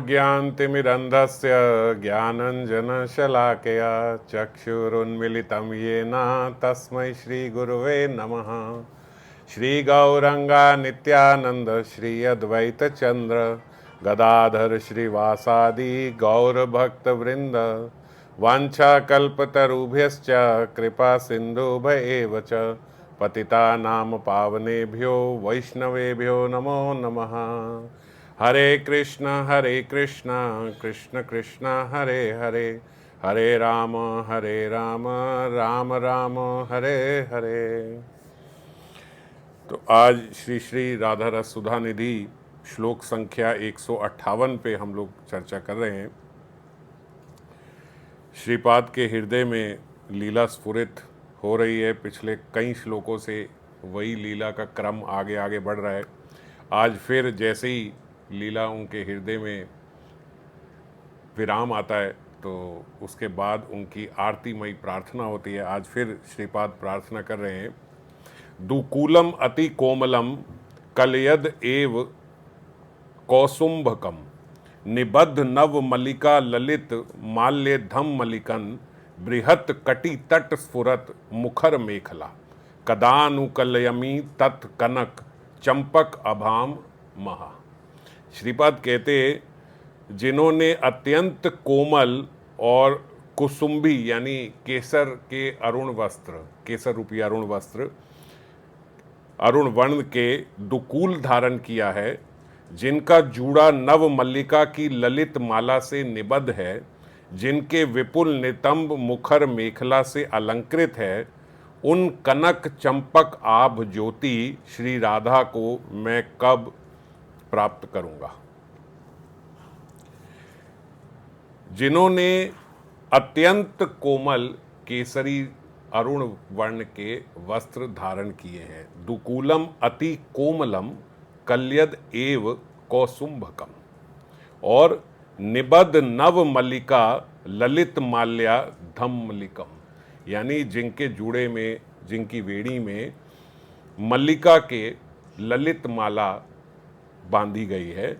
ज्ञानतिमिरन्धस्य ज्ञानञ्जनशलाकया चक्षुरुन्मिलितं येन तस्मै श्रीगुरुवे नमः। श्रीगौरङ्गा नित्यानन्द श्री अद्वैतचन्द्र गदाधर श्रीवासादि गौरभक्तवृन्द वाञ्छाकल्पतरुभ्यश्च कृपा सिन्धुभ्य एव च पतितानां पावनेभ्यो वैष्णवेभ्यो नमो नमः। हरे कृष्ण कृष्ण कृष्ण हरे हरे, हरे राम राम राम हरे हरे। तो आज श्री श्री राधा रस सुधा निधि श्लोक संख्या 158 पे हम लोग चर्चा कर रहे हैं। श्रीपाद के हृदय में लीला स्फुरित हो रही है। पिछले कई श्लोकों से वही लीला का क्रम आगे आगे बढ़ रहा है। आज फिर जैसे ही लीला उनके हृदय में विराम आता है तो उसके बाद उनकी आरतीमयी प्रार्थना होती है। आज फिर श्रीपाद प्रार्थना कर रहे हैं। दुकूलम अति कोमलम कलयद एव कौसुंभकम निबद्ध नव मल्लिका ललित माल्य धम मलिकन बृहत कटि तट स्फुरत मुखर मेखला कदानुकलयमी तत् कनक चंपक अभाम महा। श्रीपाद कहते जिन्होंने अत्यंत कोमल और कुसुम्भी यानी केसर के अरुण वस्त्र, केसर रूपी अरुण वस्त्र, अरुण वर्ण के दुकूल धारण किया है, जिनका जूड़ा नव मल्लिका की ललित माला से निबद्ध है, जिनके विपुल नितंब मुखर मेखला से अलंकृत है, उन कनक चंपक आभ ज्योति श्री राधा को मैं कब प्राप्त करूंगा। जिन्होंने अत्यंत कोमल केसरी अरुण वर्ण के वस्त्र धारण किए हैं। दुकूलम अति कोमलम कल्यद एव कौसुंभकम, और निबद्ध नव मल्लिका ललित माल्या धम्मलिकम, यानी जिनके जूड़े में, जिनकी वेड़ी में मल्लिका के ललित माला बांधी गई है,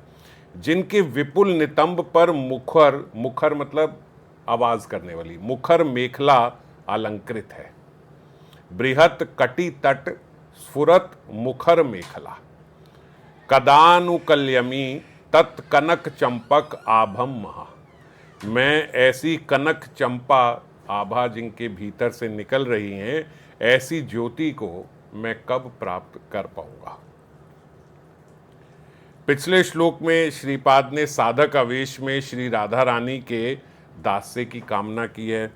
जिनके विपुल नितंब पर मुखर, मुखर मतलब आवाज करने वाली, मुखर मेखला अलंकृत है। बृहत कटि तट स्फुरत मुखर मेखला कदानुकल्यमी तत्कनक चंपक आभम महा। मैं ऐसी कनक चंपा आभा जिनके भीतर से निकल रही हैं, ऐसी ज्योति को मैं कब प्राप्त कर पाऊंगा। पिछले श्लोक में श्रीपाद ने साधक आवेश में श्री राधा रानी के दास्य की कामना की है।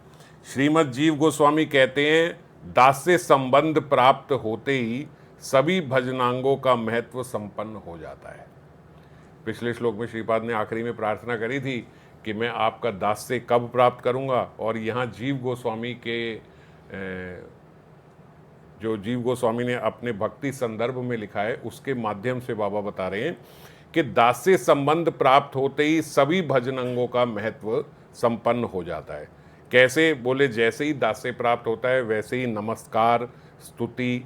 श्रीमद् जीव गोस्वामी कहते हैं, दास्य संबंध प्राप्त होते ही सभी भजनांगों का महत्व संपन्न हो जाता है। पिछले श्लोक में श्रीपाद ने आखिरी में प्रार्थना करी थी कि मैं आपका दास्य कब प्राप्त करूंगा, और यहाँ जीव गोस्वामी के जो जीव गोस्वामी ने अपने भक्ति संदर्भ में लिखा है उसके माध्यम से बाबा बता रहे हैं कि दास्य संबंध प्राप्त होते ही सभी भजन अंगों का महत्व संपन्न हो जाता है। कैसे बोले, जैसे ही दास्य प्राप्त होता है वैसे ही नमस्कार, स्तुति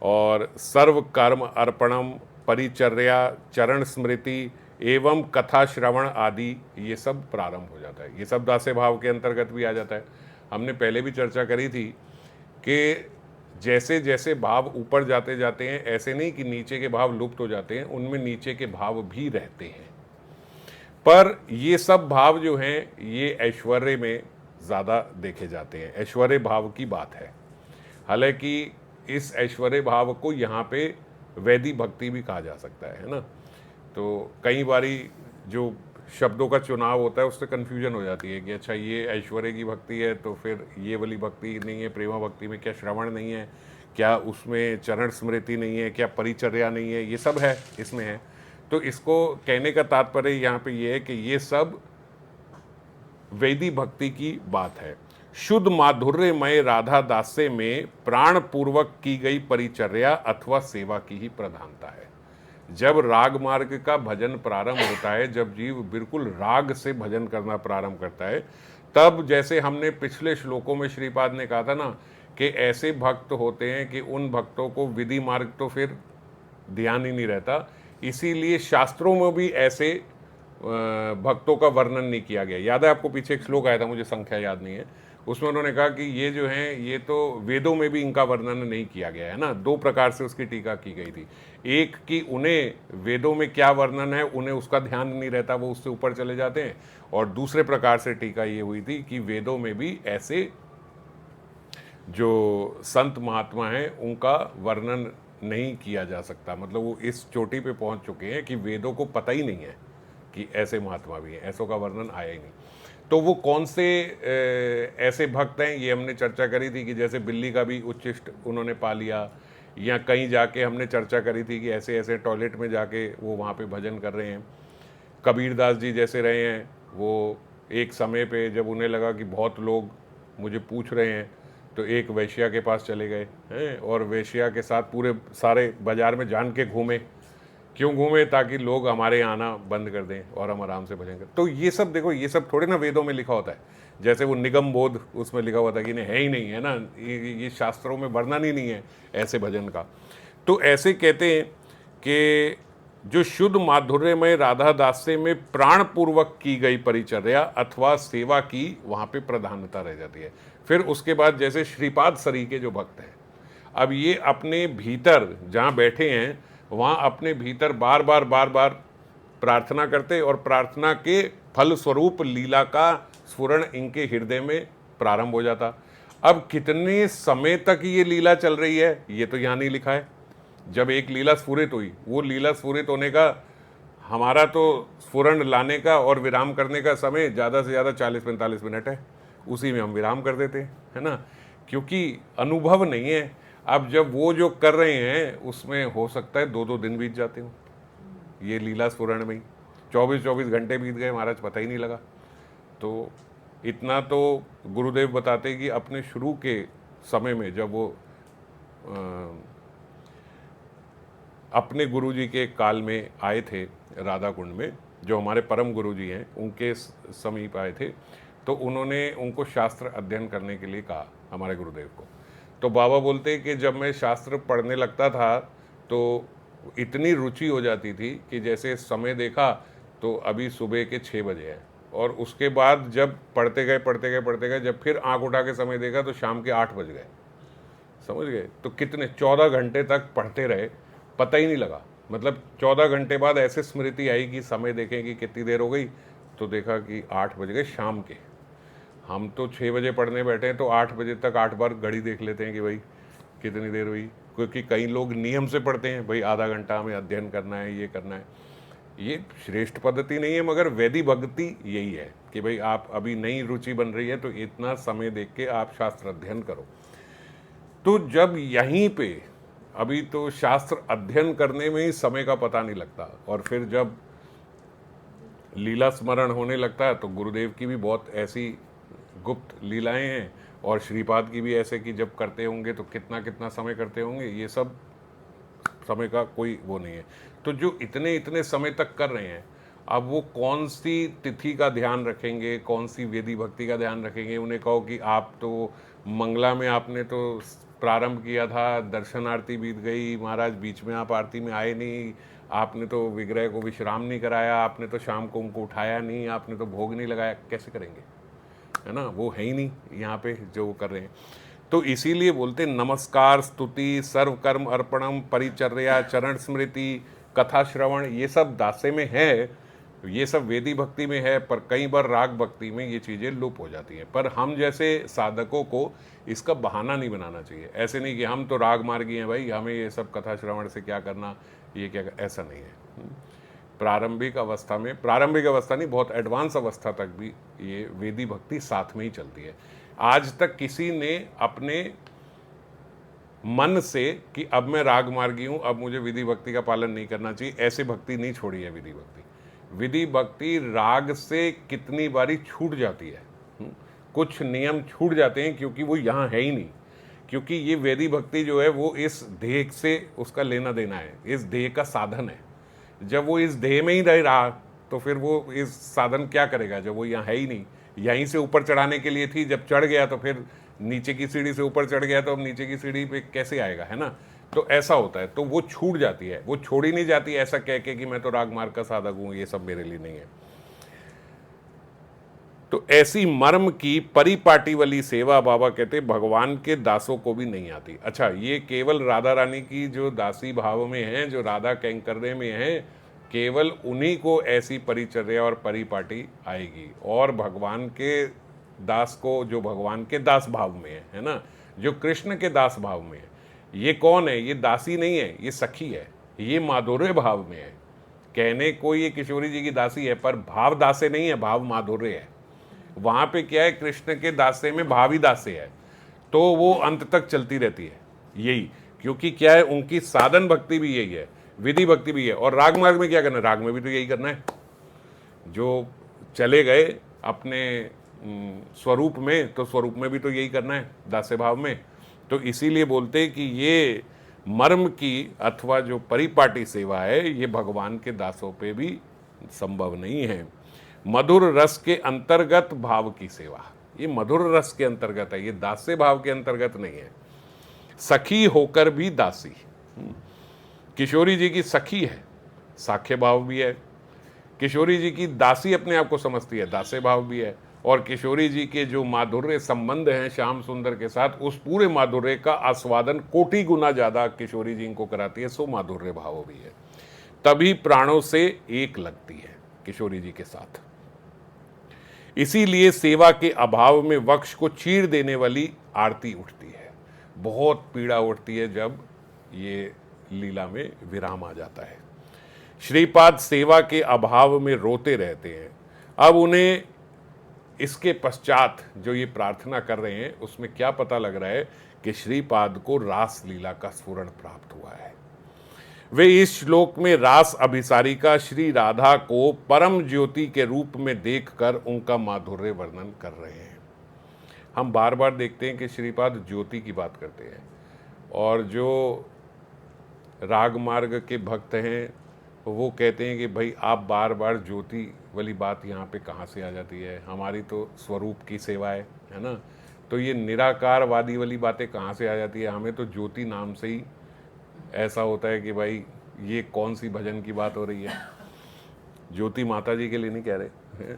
और सर्व कर्म अर्पणम, परिचर्या, चरण स्मृति एवं कथा श्रवण आदि ये सब प्रारंभ हो जाता है। ये सब दास्य भाव के अंतर्गत भी आ जाता है। हमने पहले भी चर्चा करी थी कि जैसे जैसे भाव ऊपर जाते जाते हैं, ऐसे नहीं कि नीचे के भाव लुप्त हो जाते हैं, उनमें नीचे के भाव भी रहते हैं। पर ये सब भाव जो हैं ये ऐश्वर्य में ज़्यादा देखे जाते हैं। ऐश्वर्य भाव की बात है। हालांकि इस ऐश्वर्य भाव को यहाँ पे वैदी भक्ति भी कहा जा सकता है ना। तो कई बारी जो शब्दों का चुनाव होता है उससे कन्फ्यूजन हो जाती है कि अच्छा ये ऐश्वर्य की भक्ति है तो फिर ये वाली भक्ति नहीं है। प्रेमा भक्ति में क्या श्रवण नहीं है, क्या उसमें चरण स्मृति नहीं है, क्या परिचर्या नहीं है, ये सब है, इसमें है। तो इसको कहने का तात्पर्य यहाँ पे ये है कि ये सब वैदी भक्ति की बात है। शुद्ध माधुर्यमय राधा दास्य में प्राण पूर्वक की गई परिचर्या अथवा सेवा की ही प्रधानता है। जब राग मार्ग का भजन प्रारंभ होता है, जब जीव बिल्कुल राग से भजन करना प्रारंभ करता है, तब जैसे हमने पिछले श्लोकों में श्रीपाद ने कहा था ना कि ऐसे भक्त होते हैं कि उन भक्तों को विधि मार्ग तो फिर ध्यान ही नहीं रहता। इसीलिए शास्त्रों में भी ऐसे भक्तों का वर्णन नहीं किया गया। याद है आपको, पीछे एक श्लोक आया था, मुझे संख्या याद नहीं है, उसमें उन्होंने कहा कि ये जो हैं ये तो वेदों में भी इनका वर्णन नहीं किया गया है ना। दो प्रकार से उसकी टीका की गई थी। एक कि उन्हें वेदों में क्या वर्णन है उन्हें उसका ध्यान नहीं रहता, वो उससे ऊपर चले जाते हैं। और दूसरे प्रकार से टीका ये हुई थी कि वेदों में भी ऐसे जो संत महात्मा हैं उनका वर्णन नहीं किया जा सकता। मतलब वो इस चोटी पे पहुंच चुके हैं कि वेदों को पता ही नहीं है कि ऐसे महात्मा भी हैं, ऐसों का वर्णन आया ही नहीं। तो वो कौन से ऐसे भक्त हैं, ये हमने चर्चा करी थी कि जैसे बिल्ली का भी उच्छिष्ट उन्होंने पा लिया, या कहीं जाके हमने चर्चा करी थी कि ऐसे ऐसे टॉयलेट में जाके वो वहाँ पे भजन कर रहे हैं। कबीरदास जी जैसे रहे हैं, वो एक समय पे जब उन्हें लगा कि बहुत लोग मुझे पूछ रहे हैं तो एक वैश्या के पास चले गए हैं और वैश्या के साथ पूरे सारे बाजार में जान के घूमे। क्यों घूमे? ताकि लोग हमारे यहाँ आना बंद कर दें और हम आराम से भजन करें। तो ये सब देखो, ये सब थोड़े ना वेदों में लिखा होता है। जैसे वो निगम बोध, उसमें लिखा हुआ था कि नहीं, है ही नहीं, है ना, ये शास्त्रों में वर्णन ही नहीं है ऐसे भजन का। तो ऐसे कहते हैं कि जो शुद्ध माधुर्यमय राधा दास्य में प्राण पूर्वक की गई परिचर्या अथवा सेवा की, वहाँ पे प्रधानता रह जाती है। फिर उसके बाद जैसे श्रीपाद सरी के जो भक्त हैं, अब ये अपने भीतर जहाँ बैठे हैं वहाँ अपने भीतर बार बार प्रार्थना करते और प्रार्थना के फल स्वरूप लीला का स्फुरण इनके हृदय में प्रारंभ हो जाता। अब कितने समय तक ये लीला चल रही है ये तो यहाँ नहीं लिखा है। जब एक लीला स्फुरित हुई, वो लीला स्फुरित होने का हमारा तो स्फुरण लाने का और विराम करने का समय ज़्यादा से ज़्यादा 40-45 मिनट है, उसी में हम विराम कर देते हैं, है ना, क्योंकि अनुभव नहीं है। अब जब वो जो कर रहे हैं उसमें हो सकता है 2-2 दिन बीत जाते हो, ये लीला स्फुरण में ही 24-24 घंटे बीत गए महाराज, पता ही नहीं लगा। तो इतना तो गुरुदेव बताते कि अपने शुरू के समय में जब वो अपने गुरुजी के काल में आए थे राधा कुंड में, जो हमारे परम गुरुजी हैं उनके समीप आए थे, तो उन्होंने उनको शास्त्र अध्ययन करने के लिए कहा हमारे गुरुदेव को। तो बाबा बोलते कि जब मैं शास्त्र पढ़ने लगता था तो इतनी रुचि हो जाती थी कि जैसे समय देखा तो अभी सुबह के 6 बजे है, और उसके बाद जब पढ़ते गए, जब फिर आंख उठा के समय देखा तो शाम के 8 बज गए। समझ गए? तो कितने 14 घंटे तक पढ़ते रहे, पता ही नहीं लगा। मतलब 14 घंटे बाद ऐसे स्मृति आई कि समय देखें कि कितनी देर हो गई, तो देखा कि 8 बज गए शाम के। हम तो 6 बजे पढ़ने बैठे हैं तो 8 बजे तक 8 बार घड़ी देख लेते हैं कि भाई कितनी देर हुई, क्योंकि कई लोग नियम से पढ़ते हैं, भाई आधा घंटा हमें अध्ययन करना है, ये करना है। ये श्रेष्ठ पद्धति नहीं है, मगर वैदिक भक्ति यही है कि भाई आप अभी नई रुचि बन रही है तो इतना समय देख के आप शास्त्र अध्ययन करो। तो जब यहीं पे अभी तो शास्त्र अध्ययन करने में ही समय का पता नहीं लगता, और फिर जब लीला स्मरण होने लगता है तो गुरुदेव की भी बहुत ऐसी गुप्त लीलाएं हैं, और श्रीपाद की भी ऐसे कि जब करते होंगे तो कितना कितना समय करते होंगे, ये सब समय का कोई वो नहीं है। तो जो इतने इतने समय तक कर रहे हैं, अब वो कौन सी तिथि का ध्यान रखेंगे, कौन सी वेदी भक्ति का ध्यान रखेंगे। उन्हें कहो कि आप तो मंगला में आपने तो प्रारंभ किया था, दर्शन आरती बीत गई महाराज, बीच में आप आरती में आए नहीं, आपने तो विग्रह को विश्राम नहीं कराया, आपने तो शाम को उनको उठाया नहीं, आपने तो भोग नहीं लगाया, कैसे करेंगे, है ना, वो है ही नहीं यहाँ पे जो वो कर रहे हैं। तो इसीलिए बोलते नमस्कार, स्तुति, सर्वकर्म अर्पणम, परिचर्या, चरण स्मृति, कथा श्रवण, ये सब दासे में है, ये सब वेदी भक्ति में है, पर कई बार राग भक्ति में ये चीज़ें लुप्त हो जाती हैं। पर हम जैसे साधकों को इसका बहाना नहीं बनाना चाहिए। ऐसे नहीं कि हम तो राग मार्गी हैं भाई, हमें ये सब कथा श्रवण से क्या करना, ये क्या, ऐसा नहीं है। प्रारंभिक अवस्था में, प्रारंभिक अवस्था नहीं, बहुत एडवांस अवस्था तक भी ये वेदी भक्ति साथ में ही चलती है। आज तक किसी ने अपने मन से कि अब मैं राग मार्गी हूँ, अब मुझे विधि भक्ति का पालन नहीं करना चाहिए, ऐसे भक्ति नहीं छोड़ी है विधि भक्ति। विधि भक्ति राग से कितनी बारी छूट जाती है, कुछ नियम छूट जाते हैं क्योंकि वो यहाँ है ही नहीं, क्योंकि ये वेदी भक्ति जो है वो इस देह से उसका लेना देना है, इस देह का साधन है। जब वो इस देह में ही रह रहा तो फिर वो इस साधन क्या करेगा जब वो यहाँ है ही नहीं। यहीं से ऊपर चढ़ाने के लिए थी, जब चढ़ गया तो फिर नीचे की सीढ़ी से ऊपर चढ़ गया तो अब नीचे की सीढ़ी पे कैसे आएगा, है ना। तो ऐसा होता है, तो वो छूट जाती है, वो छोड़ी नहीं जाती ऐसा कह के कि मैं तो राग मार्ग का साधक हूँ, ये सब मेरे लिए नहीं है। तो ऐसी मर्म की परिपाटी वाली सेवा बाबा कहते भगवान के दासों को भी नहीं आती। अच्छा, ये केवल राधा रानी की जो दासी भाव में हैं, जो राधा कैंकर्य में हैं, केवल उन्हीं को ऐसी परिचर्या और परिपाटी आएगी। और भगवान के दास को, जो भगवान के दास भाव में है ना, जो कृष्ण के दास भाव में है, ये कौन है? ये दासी नहीं है, ये सखी है, ये माधुर्य भाव में है। कहने को ये किशोरी जी की दासी है, पर भाव दासे नहीं है, भाव माधुर्य है। वहां पे क्या है, कृष्ण के दासे में भावी दासे है, तो वो अंत तक चलती रहती है यही। क्योंकि क्या है, उनकी साधन भक्ति भी यही है, विधि भक्ति भी है। और राग मार्ग में क्या करना है? राग में भी तो यही करना है। जो चले गए अपने स्वरूप में, तो स्वरूप में भी तो यही करना है, दास्य भाव में। तो इसीलिए बोलते हैं कि ये मर्म की अथवा जो परिपाटी सेवा है, ये भगवान के दासों पे भी संभव नहीं है। मधुर रस के अंतर्गत भाव की सेवा, ये मधुर रस के अंतर्गत है, ये दास्य भाव के अंतर्गत नहीं है। सखी होकर भी दासी, किशोरी जी की सखी है, साख्य भाव भी है। किशोरी जी की दासी अपने आप को समझती है, दास्य भाव भी है। और किशोरी जी के जो माधुर्य संबंध हैं श्याम सुंदर के साथ, उस पूरे माधुर्य का आस्वादन कोटि गुना ज्यादा किशोरी जी इनको कराती है, सो माधुर्य भाव भी है। तभी प्राणों से एक लगती है किशोरी जी के साथ। इसीलिए सेवा के अभाव में वक्ष को चीर देने वाली आरती उठती है। बहुत पीड़ा उठती है जब ये लीला में विराम आ जाता है। श्रीपाद सेवा के अभाव में रोते रहते हैं। अब उन्हें इसके पश्चात जो ये प्रार्थना कर रहे हैं, उसमें क्या पता लग रहा है कि श्रीपाद को रास लीला का स्फुरण प्राप्त हुआ है। वे इस श्लोक में रास अभिसारिका श्री राधा को परम ज्योति के रूप में देखकर उनका माधुर्य वर्णन कर रहे हैं। हम बार बार देखते हैं कि श्रीपाद ज्योति की बात करते हैं, और जो राग मार्ग के भक्त हैं वो कहते हैं कि भाई आप बार बार ज्योति वाली बात यहाँ पे कहाँ से आ जाती है, हमारी तो स्वरूप की सेवा है ना, तो ये निराकारवादी वाली बातें कहाँ से आ जाती है, हमें तो ज्योति नाम से ही ऐसा होता है कि भाई ये कौन सी भजन की बात हो रही है। ज्योति माता जी के लिए नहीं कह रहे,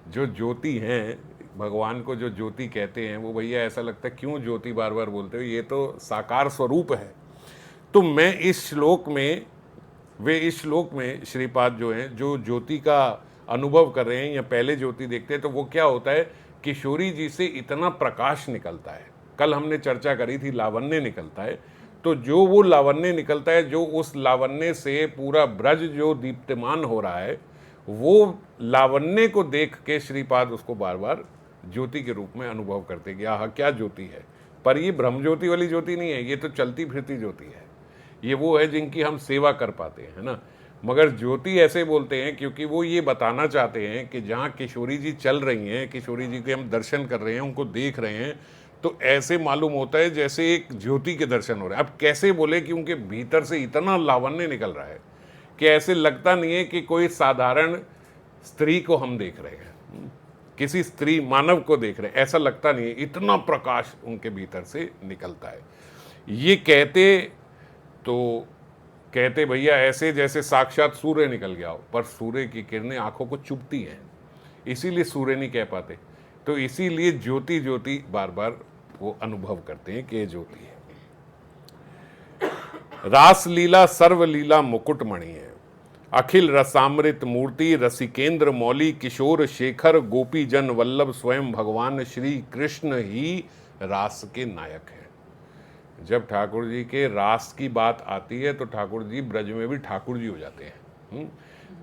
जो ज्योति हैं, भगवान को जो ज्योति कहते हैं, वो भैया ऐसा लगता है क्यों ज्योति बार बार बोलते हो, ये तो साकार स्वरूप है। तो मैं इस श्लोक में, वे इस श्लोक में श्रीपाद जो हैं, जो ज्योति का अनुभव कर रहे हैं या पहले ज्योति देखते हैं, तो वो क्या होता है, किशोरी जी से इतना प्रकाश निकलता है। कल हमने चर्चा करी थी, लावण्य निकलता है। तो जो वो लावण्य निकलता है, जो उस लावण्य से पूरा ब्रज जो दीप्तमान हो रहा है, वो लावण्य को देख के श्रीपाद उसको बार बार ज्योति के रूप में अनुभव करते कि आह क्या ज्योति है। पर ये ब्रह्म ज्योति वाली ज्योति नहीं है, ये तो चलती फिरती ज्योति है। ये वो है जिनकी हम सेवा कर पाते हैं, है ना। मगर ज्योति ऐसे बोलते हैं क्योंकि वो ये बताना चाहते हैं कि जहाँ किशोरी जी चल रही हैं, किशोरी जी के हम दर्शन कर रहे हैं, उनको देख रहे हैं, तो ऐसे मालूम होता है जैसे एक ज्योति के दर्शन हो रहे हैं। अब कैसे बोले कि उनके भीतर से इतना लावण्य निकल रहा है कि ऐसे लगता नहीं है कि कोई साधारण स्त्री को हम देख रहे हैं, किसी स्त्री मानव को देख रहे हैं, ऐसा लगता नहीं है। इतना प्रकाश उनके भीतर से निकलता है। ये कहते भैया ऐसे जैसे साक्षात सूर्य निकल गया हो, पर सूर्य की किरणें आंखों को चुभती हैं, इसीलिए सूर्य नहीं कह पाते। तो इसीलिए ज्योति ज्योति बार बार वो अनुभव करते हैं कि ये ज्योति है। रास लीला सर्वलीला मुकुटमणि है, अखिल रसामृत मूर्ति रसिकेंद्र मौली किशोर शेखर गोपी जन वल्लभ स्वयं भगवान श्री कृष्ण ही रास के नायक है। जब ठाकुर जी के रास की बात आती है तो ठाकुर जी ब्रज में भी ठाकुर जी हो जाते हैं।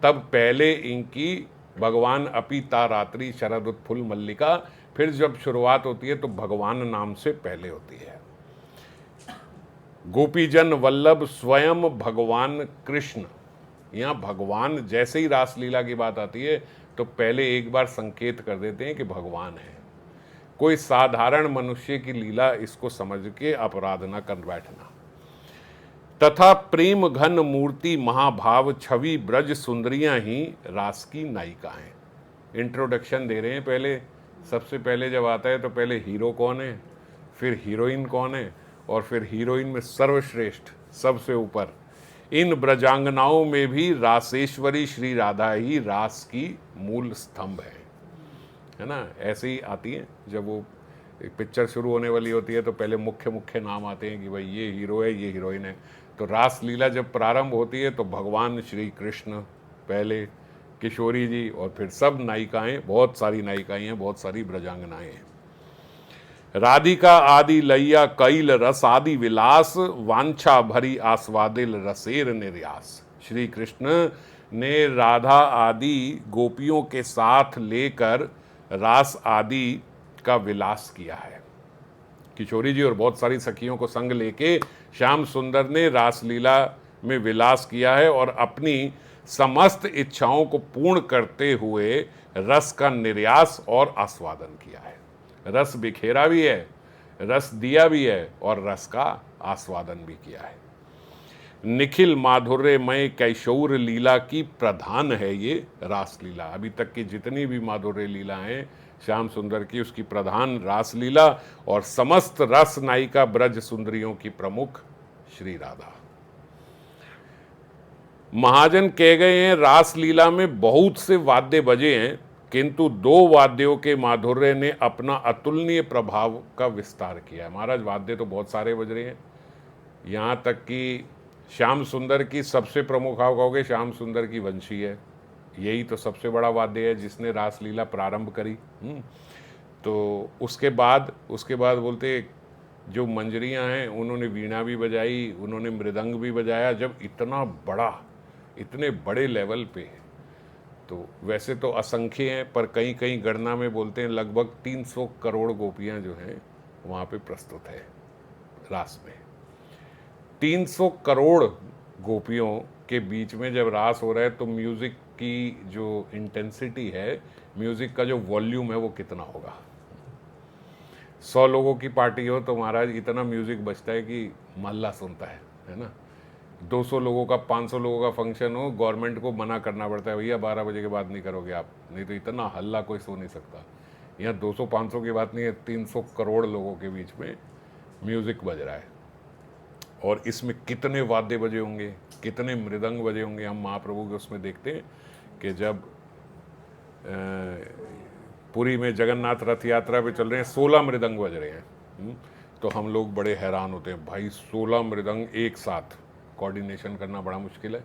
तब पहले इनकी भगवान अपी ता रात्रि शरद उत्फुल मल्लिका, फिर जब शुरुआत होती है तो भगवान नाम से पहले होती है। गोपीजन वल्लभ स्वयं भगवान कृष्ण, यहाँ भगवान जैसे ही रासलीला की बात आती है तो पहले एक बार संकेत कर देते हैं कि भगवान है। कोई साधारण मनुष्य की लीला इसको समझ के अपराध न कर बैठना। तथा प्रेम घन मूर्ति महाभाव छवि ब्रज सुंदरियां ही रास की नायिका हैं। इंट्रोडक्शन दे रहे हैं। पहले सबसे पहले जब आता है तो पहले हीरो कौन है, फिर हीरोइन कौन है, और फिर हीरोइन में सर्वश्रेष्ठ सबसे ऊपर इन ब्रजांगनाओं में भी रासेश्वरी श्री राधा ही रास की मूल स्तंभ है। है ना, ऐसे ही आती हैं। जब वो एक पिक्चर शुरू होने वाली होती है तो पहले मुख्य मुख्य नाम आते हैं कि भाई ये हीरो है, ये हीरोइन है। तो रासलीला जब प्रारंभ होती है तो भगवान श्री कृष्ण पहले, किशोरी जी, और फिर सब नायिकाएं, बहुत सारी नायिकाएं हैं, बहुत सारी ब्रजांगनाएं हैं। राधिका आदि लैया कैल रस आदि विलास, वांछा भरी आस्वादिल रसेर निर्यास। श्री कृष्ण ने राधा आदि गोपियों के साथ लेकर रास आदि का विलास किया है। किशोरी जी और बहुत सारी सखियों को संग लेके श्याम सुंदर ने रासलीला में विलास किया है और अपनी समस्त इच्छाओं को पूर्ण करते हुए रस का निर्यास और आस्वादन किया है। रस बिखेरा भी है, रस दिया भी है और रस का आस्वादन भी किया है। निखिल माधुर्यमय कैशोर लीला की प्रधान है ये रासलीला। अभी तक की जितनी भी माधुर्य लीला हैं श्याम सुंदर की, उसकी प्रधान रासलीला, और समस्त रस नायिका ब्रज सुंदरियों की प्रमुख श्री राधा। महाजन कह गए हैं रासलीला में बहुत से वाद्य बजे हैं, किंतु दो वाद्यों के माधुर्य ने अपना अतुलनीय प्रभाव का विस्तार किया है। महाराज वाद्य तो बहुत सारे बज रहे हैं, यहाँ तक कि श्याम सुंदर की सबसे प्रमुख आप कहोगे श्याम सुंदर की वंशी है, यही तो सबसे बड़ा वाद्य है जिसने रासलीला प्रारंभ करी। तो उसके बाद बोलते जो मंजरियाँ हैं उन्होंने वीणा भी बजाई, उन्होंने मृदंग भी बजाया। जब इतने बड़े लेवल पे, तो वैसे तो असंख्य हैं, पर कहीं कहीं गणना में बोलते हैं लगभग 300 करोड़ गोपियाँ जो हैं वहाँ पे प्रस्तुत है रास में। 300 करोड़ गोपियों के बीच में जब रास हो रहा है तो म्यूज़िक की जो इंटेंसिटी है, म्यूज़िक का जो वॉल्यूम है वो कितना होगा। 100 लोगों की पार्टी हो तो महाराज इतना म्यूज़िक बजता है कि मोहल्ला सुनता है ना। 200 लोगों का, 500 लोगों का फंक्शन हो, गवर्नमेंट को मना करना पड़ता है, भैया 12 बजे के बाद नहीं करोगे आप, नहीं तो इतना हल्ला कोई सो नहीं सकता। यहाँ 200-500 की बात नहीं है, 300 करोड़ लोगों के बीच में म्यूज़िक बज रहा है। और इसमें कितने वाद्य बजे होंगे, कितने मृदंग बजे होंगे। हम महाप्रभु के उसमें देखते हैं कि जब पुरी में जगन्नाथ रथ यात्रा पे चल रहे हैं, 16 मृदंग बज रहे हैं। तो हम लोग बड़े हैरान होते हैं, भाई 16 मृदंग एक साथ कोऑर्डिनेशन करना बड़ा मुश्किल है।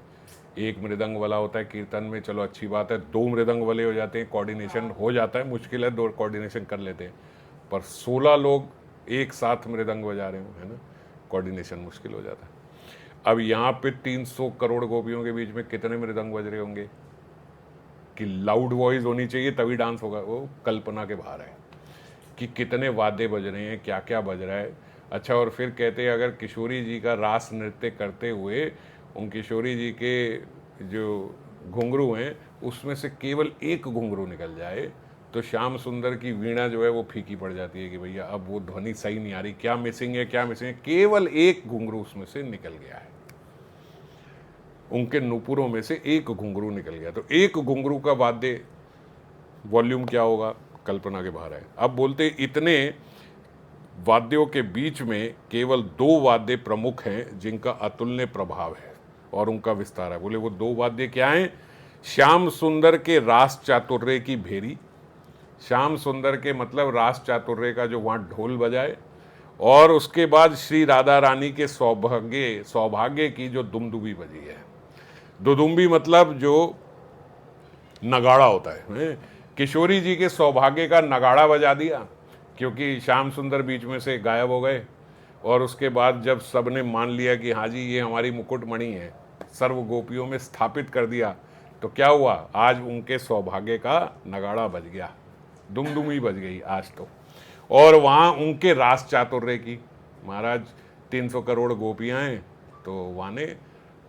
एक मृदंग वाला होता है कीर्तन में, चलो अच्छी बात है, 2 मृदंग वाले हो जाते हैं, कोऑर्डिनेशन हो जाता है, मुश्किल है, 2 कोऑर्डिनेशन कर लेते हैं। पर 16 लोग एक साथ मृदंग बजा रहे हो, है ना, कोऑर्डिनेशन मुश्किल हो जाता है। अब यहाँ पे 300 करोड़ गोपियों के बीच में कितने मृदंग बज रहे होंगे कि लाउड वॉइस होनी चाहिए तभी डांस होगा। वो कल्पना के बाहर है कि कितने वाद्य बज रहे हैं, क्या क्या बज रहा है। अच्छा, और फिर कहते हैं अगर किशोरी जी का रास नृत्य करते हुए उन किशोरी जी के जो घुंघरू हैं उसमें से केवल एक घुंघरू निकल जाए तो श्याम सुंदर की वीणा जो है वो फीकी पड़ जाती है कि भैया अब वो ध्वनि सही नहीं आ रही, क्या मिसिंग है, क्या मिसिंग है। केवल एक घुंघरू उसमें से निकल गया है, उनके नुपुरों में से एक घुंघरू निकल गया। तो एक घुंघरू का वाद्य वॉल्यूम क्या होगा, कल्पना के बाहर है। अब बोलते इतने वाद्यों के बीच में केवल 2 वाद्य प्रमुख हैं जिनका अतुलनीय प्रभाव है और उनका विस्तार है। बोले वो 2 वाद्य क्या हैं? श्याम सुंदर के रास चातुर्य की भेरी, श्याम सुंदर के मतलब रास चातुर्य का जो वहाँ ढोल बजाए, और उसके बाद श्री राधा रानी के सौभाग्य की जो दुमदुबी बजी है। दुदुम्बी मतलब जो नगाड़ा होता है। किशोरी जी के सौभाग्य का नगाड़ा बजा दिया क्योंकि श्याम सुंदर बीच में से गायब हो गए, और उसके बाद जब सबने मान लिया कि हाँ जी ये हमारी मुकुटमणि है, सर्व गोपियों में स्थापित कर दिया, तो क्या हुआ, आज उनके सौभाग्य का नगाड़ा बज गया, दुमदुमी बज गई आज तो। और वहाँ उनके रास चातुर्य की, महाराज 300 करोड़ गोपियाँ हैं तो वहाँ ने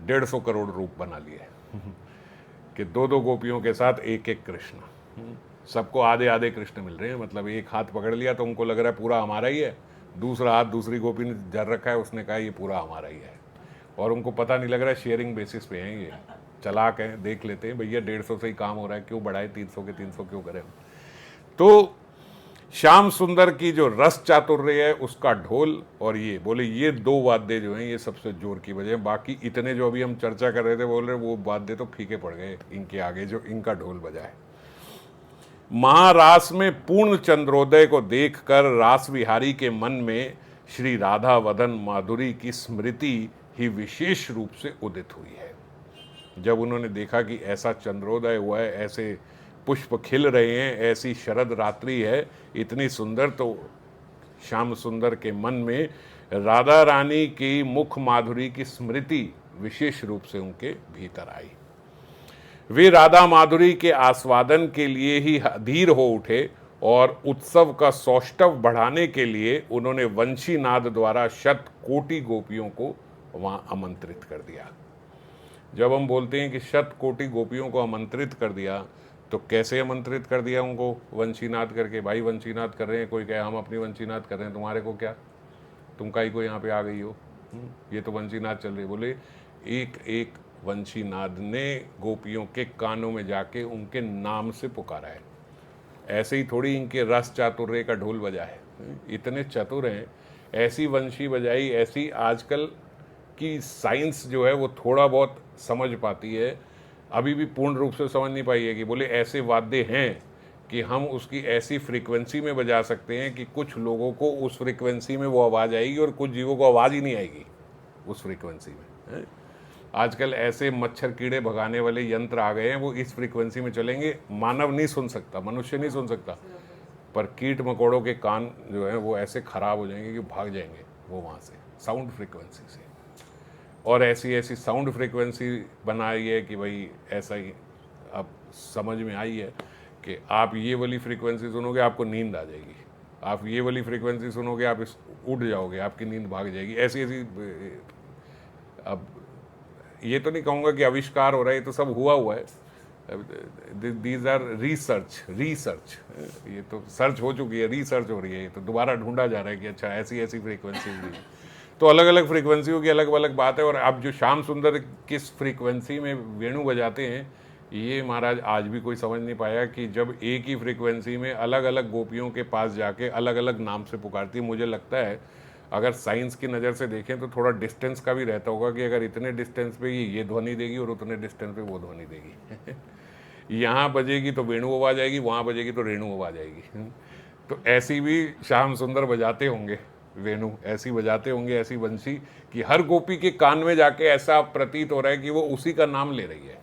150 करोड़ रूप बना लिए कि 2-2 गोपियों के साथ एक कृष्ण, सबको आधे आधे कृष्ण मिल रहे हैं। मतलब एक हाथ पकड़ लिया तो उनको लग रहा है पूरा हमारा ही है, दूसरा हाथ दूसरी गोपी ने धर रखा है, उसने कहा ये पूरा हमारा ही है, और उनको पता नहीं लग रहा है, शेयरिंग बेसिस पे हैं, ये चलाक हैं, देख लेते हैं भैया 150 से ही काम हो रहा है, क्यों बढ़ाए 300 के 300 क्यों करें। तो श्याम सुंदर की जो रस चातुर्य है उसका ढोल, और ये बोले ये 2 वाद्य जो हैं ये सबसे जोर की वजह है। बाकी इतने जो अभी हम चर्चा कर रहे थे बोल रहे वो वाद्य तो फीके पड़ गए इनके आगे जो इनका ढोल बजा है। महारास में पूर्ण चंद्रोदय को देखकर रास विहारी के मन में श्री राधा वदन माधुरी की स्मृति ही विशेष रूप से उदित हुई है। जब उन्होंने देखा कि ऐसा चंद्रोदय हुआ है, ऐसे पुष्प खिल रहे हैं, ऐसी शरद रात्रि है इतनी सुंदर, तो श्याम सुंदर के मन में राधा रानी की मुख माधुरी की स्मृति विशेष रूप से उनके भीतर आई। वे राधा माधुरी के आस्वादन के लिए ही अधीर हो उठे और उत्सव का सौष्ठव बढ़ाने के लिए उन्होंने वंशीनाद द्वारा शत कोटि गोपियों को वहां आमंत्रित कर दिया। जब हम बोलते हैं कि शत कोटि गोपियों को आमंत्रित कर दिया, तो कैसे आमंत्रित कर दिया उनको? वंशीनाद करके। भाई वंशीनाद कर रहे हैं, कोई कहे हम अपनी वंशीनाद कर रहे हैं, तुम्हारे को क्या, तुम काई को यहाँ पे आ गई हो, ये तो वंशीनाद चल रही। बोले एक एक वंशीनाद ने गोपियों के कानों में जाके उनके नाम से पुकारा है। ऐसे ही थोड़ी इनके रस चातुर्य का ढोल बजा है, इतने चतुर हैं, ऐसी वंशी बजाई, ऐसी आजकल की साइंस जो है वो थोड़ा बहुत समझ पाती है, अभी भी पूर्ण रूप से समझ नहीं पाई है कि बोले ऐसे वाद्य हैं कि हम उसकी ऐसी फ्रीक्वेंसी में बजा सकते हैं कि कुछ लोगों को उस फ्रीक्वेंसी में वो आवाज़ आएगी और कुछ जीवों को आवाज़ ही नहीं आएगी उस फ्रीक्वेंसी में, है? आजकल ऐसे मच्छर कीड़े भगाने वाले यंत्र आ गए हैं, वो इस फ्रीक्वेंसी में चलेंगे, मानव नहीं सुन सकता, मनुष्य नहीं सुन सकता, पर कीट मकोड़ों के कान जो है वो ऐसे खराब हो जाएंगे कि भाग जाएंगे वो वहाँ से साउंड फ्रीक्वेंसी से। और ऐसी ऐसी साउंड फ्रीक्वेंसी बनाई है कि भाई ऐसा ही अब समझ में आई है कि आप ये वाली फ्रीक्वेंसी सुनोगे आपको नींद आ जाएगी, आप ये वाली फ्रीक्वेंसी सुनोगे आप उठ जाओगे, आपकी नींद भाग जाएगी, ऐसी ऐसी। अब ये तो नहीं कहूँगा कि आविष्कार हो रहा है, ये तो सब हुआ है। दीज आर रिसर्च, ये तो सर्च हो चुकी है, रिसर्च हो रही है, ये तो दोबारा ढूंढा जा रहा है कि अच्छा ऐसी ऐसी फ्रीक्वेंसी भी है। तो अलग अलग फ्रीक्वेंसियों की अलग अलग बात है। और अब जो श्याम सुंदर किस फ्रीक्वेंसी में वेणु बजाते हैं, ये महाराज आज भी कोई समझ नहीं पाया कि जब एक ही फ्रीक्वेंसी में अलग अलग गोपियों के पास जाके अलग अलग नाम से पुकारती है। मुझे लगता है अगर साइंस की नज़र से देखें तो थोड़ा डिस्टेंस का भी रहता होगा कि अगर इतने डिस्टेंस पे ये ध्वनि देगी और उतने डिस्टेंस पे वो ध्वनि देगी। यहाँ बजेगी तो वेणु आवाज आएगी, वहाँ बजेगी तो रेणु आवाज आएगी। तो ऐसी भी श्याम सुंदर बजाते होंगे वेणु, ऐसी बजाते होंगे ऐसी बंसी कि हर गोपी के कान में जाके ऐसा प्रतीत हो रहा है कि वो उसी का नाम ले रही है।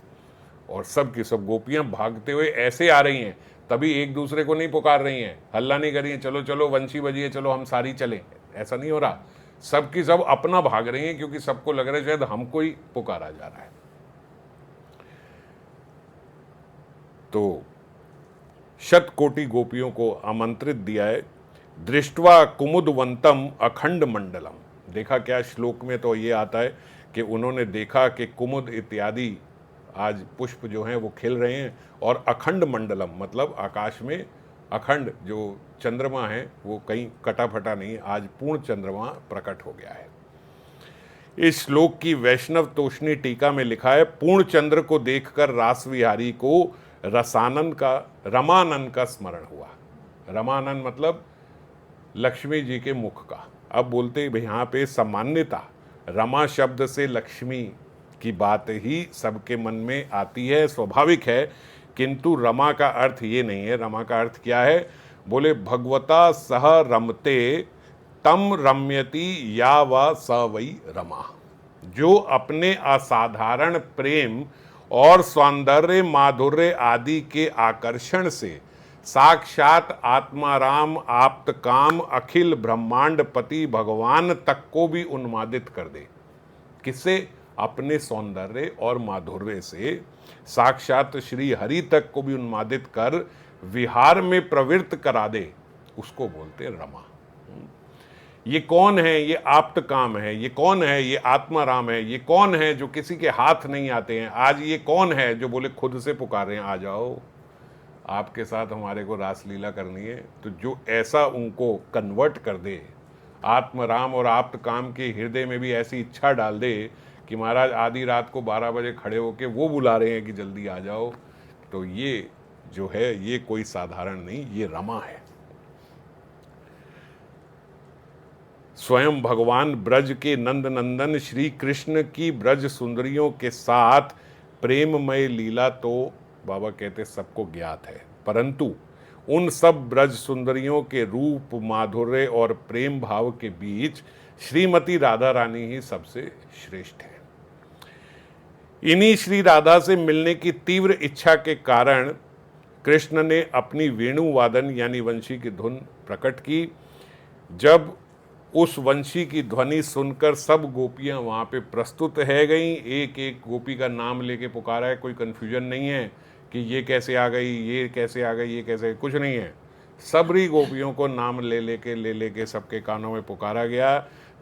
और सब की सब गोपियाँ भागते हुए ऐसे आ रही हैं, तभी एक दूसरे को नहीं पुकार रही हैं, हल्ला नहीं कर रही हैं, चलो चलो वंशी बजिए, चलो हम सारी चलें, ऐसा नहीं हो रहा। सब की सब अपना भाग रही हैं क्योंकि सबको लग रहा है शायद हमको ही पुकारा जा रहा है। तो शत कोटि गोपियों को आमंत्रित दिया है। दृष्टवा कुमुदवंतम अखंड मंडलम, देखा क्या श्लोक में तो ये आता है कि उन्होंने देखा कि कुमुद इत्यादि आज पुष्प जो हैं वो खिल रहे हैं, और अखंड मंडलम मतलब आकाश में अखंड जो चंद्रमा है वो कहीं कटा फटा नहीं, आज पूर्ण चंद्रमा प्रकट हो गया है। इस श्लोक की वैष्णव तोषणी टीका में लिखा है, पूर्ण चंद्र को देखकर रास विहारी को रमानंद का स्मरण हुआ। रमानंद मतलब लक्ष्मी जी के मुख का। अब बोलते भाई यहाँ पे सामान्यता रमा शब्द से लक्ष्मी की बात ही सबके मन में आती है, स्वाभाविक है, किंतु रमा का अर्थ ये नहीं है। रमा का अर्थ क्या है? बोले भगवता सह रमते तम रम्यति या व स वै रमा, जो अपने असाधारण प्रेम और सौंदर्य माधुर्य आदि के आकर्षण से साक्षात आत्माराम आप्त काम अखिल ब्रह्मांड पति भगवान तक को भी उन्मादित कर दे। किससे? अपने सौंदर्य और माधुर्य से साक्षात श्री हरि तक को भी उन्मादित कर विहार में प्रवृत्त करा दे, उसको बोलते रमा। ये कौन है? ये आप्त काम है। ये कौन है? ये आत्माराम है। ये कौन है जो किसी के हाथ नहीं आते हैं? आज ये कौन है जो बोले खुद से पुकार रहे हैं आ जाओ आपके साथ हमारे को रासलीला करनी है। तो जो ऐसा उनको कन्वर्ट कर दे, आत्मराम और आप्त काम के हृदय में भी ऐसी इच्छा डाल दे कि महाराज आधी रात को 12 बजे खड़े होके वो बुला रहे हैं कि जल्दी आ जाओ, तो ये जो है ये कोई साधारण नहीं, ये रमा है। स्वयं भगवान ब्रज के नंद नंदन श्री कृष्ण की ब्रज सुंदरियों के साथ प्रेममय लीला तो बाबा कहते सबको ज्ञात है, परंतु उन सब ब्रज सुंदरियों के रूप, माधुर्य और प्रेम भाव के बीच श्रीमती राधा रानी ही सबसे श्रेष्ठ है। इन्हीं श्री राधा से मिलने की तीव्र इच्छा के कारण कृष्ण ने अपनी वेणु वादन यानी वंशी की धुन प्रकट की। जब उस वंशी की ध्वनि सुनकर सब गोपियां वहां पे प्रस्तुत है गईं, एक एक गोपी का नाम लेके पुकारा है, कोई कंफ्यूजन नहीं है कि ये कैसे आ गई, ये कैसे आ गई, ये कैसे, कुछ नहीं है। सबरी गोपियों को नाम ले लेके सबके कानों में पुकारा गया।